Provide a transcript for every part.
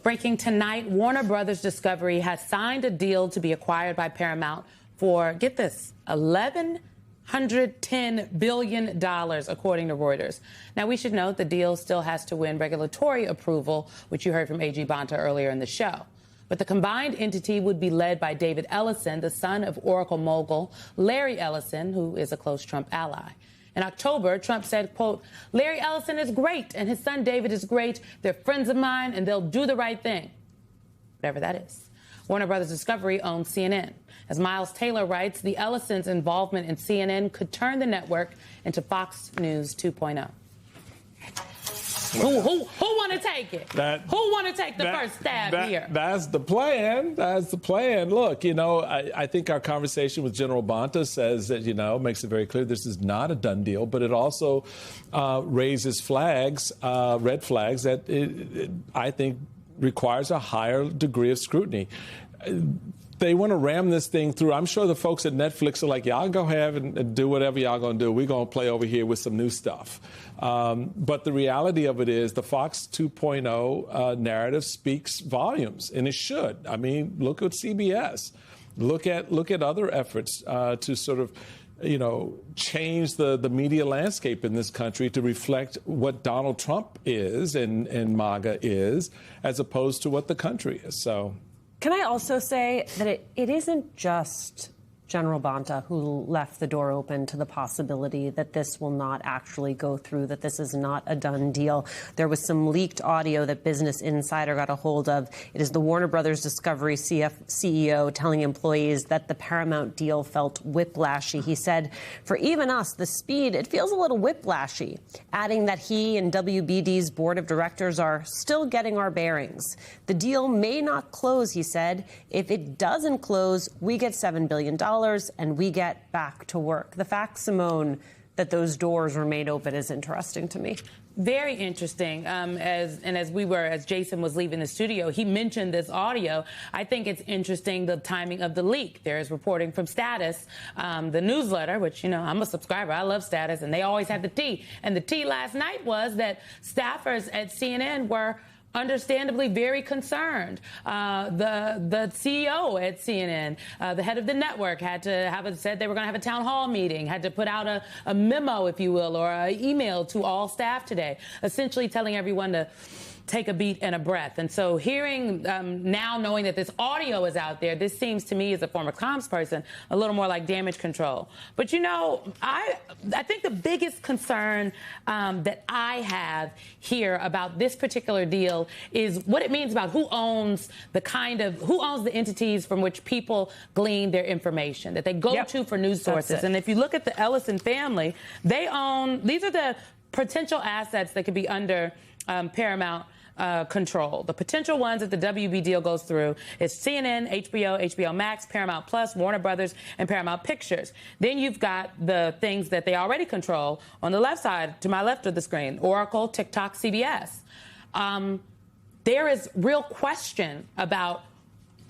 Breaking tonight, Warner Brothers Discovery has signed a deal to be acquired by Paramount for, get this, $1,110 billion, according to Reuters. Now, we should note the deal still has to win regulatory approval, which you heard from A.G. Bonta earlier in the show. But the combined entity would be led by David Ellison, the son of Oracle mogul Larry Ellison, who is a close Trump ally. In October, Trump said, quote, "Larry Ellison is great and his son David is great. They're friends of mine and they'll do the right thing." Whatever that is. Warner Brothers Discovery owns CNN. As Miles Taylor writes, the Ellisons' involvement in CNN could turn the network into Fox News 2.0. Who want to take it? Who want to take the first stab here? That's the plan. That's the plan. Look, I think our conversation with General Bonta says that, makes it very clear this is not a done deal, but it also raises flags, red flags that I think requires a higher degree of scrutiny. They want to ram this thing through. I'm sure the folks at Netflix are like, y'all go ahead and do whatever y'all going to do. We're going to play over here with some new stuff. But the reality of it is the Fox 2.0 narrative speaks volumes, and it should. I mean, look at CBS. Look at other efforts to sort of, change the media landscape in this country to reflect what Donald Trump is and MAGA is, as opposed to what the country is. So. Can I also say that it isn't just General Bonta who left the door open to the possibility that this will not actually go through, that this is not a done deal. There was some leaked audio that Business Insider got a hold of. It is the Warner Brothers Discovery CEO telling employees that the Paramount deal felt whiplashy. He said, "For even us, the speed, it feels a little whiplashy," adding that he and WBD's board of directors are still getting our bearings. The deal may not close, he said. If it doesn't close, we get $7 billion. And we get back to work. The fact, Simone, that those doors remain open is interesting to me. Very interesting. As Jason was leaving the studio, he mentioned this audio. I think it's interesting the timing of the leak. There is reporting from Status, the newsletter, which, I'm a subscriber. I love Status, and they always have the tea. And the tea last night was that staffers at CNN were understandably very concerned. The CEO at CNN, the head of the network, had to said they were going to have a town hall meeting, had to put out a memo, if you will, or an email to all staff today, essentially telling everyone to take a beat and a breath. And so hearing, now knowing that this audio is out there, this seems to me, as a former comms person, a little more like damage control. But, I think the biggest concern that I have here about this particular deal is what it means about who owns the entities from which people glean their information, that they go to for news sources. And if you look at the Ellison family, these are the potential assets that could be under Paramount control. The potential ones if the WB deal goes through is CNN, HBO, HBO Max, Paramount Plus, Warner Brothers, and Paramount Pictures. Then you've got the things that they already control on the left side, to my left of the screen, Oracle, TikTok, CBS. There is real question about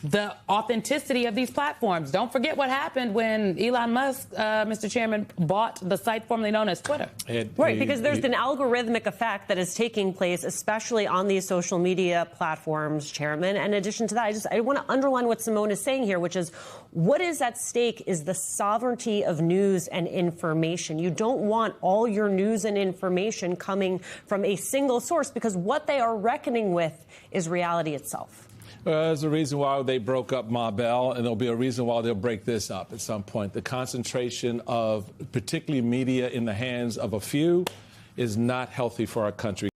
the authenticity of these platforms. Don't forget what happened when Elon Musk, Mr. Chairman, bought the site formerly known as Twitter. Right, because there's an algorithmic effect that is taking place, especially on these social media platforms, Chairman. And in addition to that, I want to underline what Simone is saying here, which is what is at stake is the sovereignty of news and information. You don't want all your news and information coming from a single source, because what they are reckoning with is reality itself. There's a reason why they broke up Ma Bell, and there'll be a reason why they'll break this up at some point. The concentration of particularly media in the hands of a few is not healthy for our country.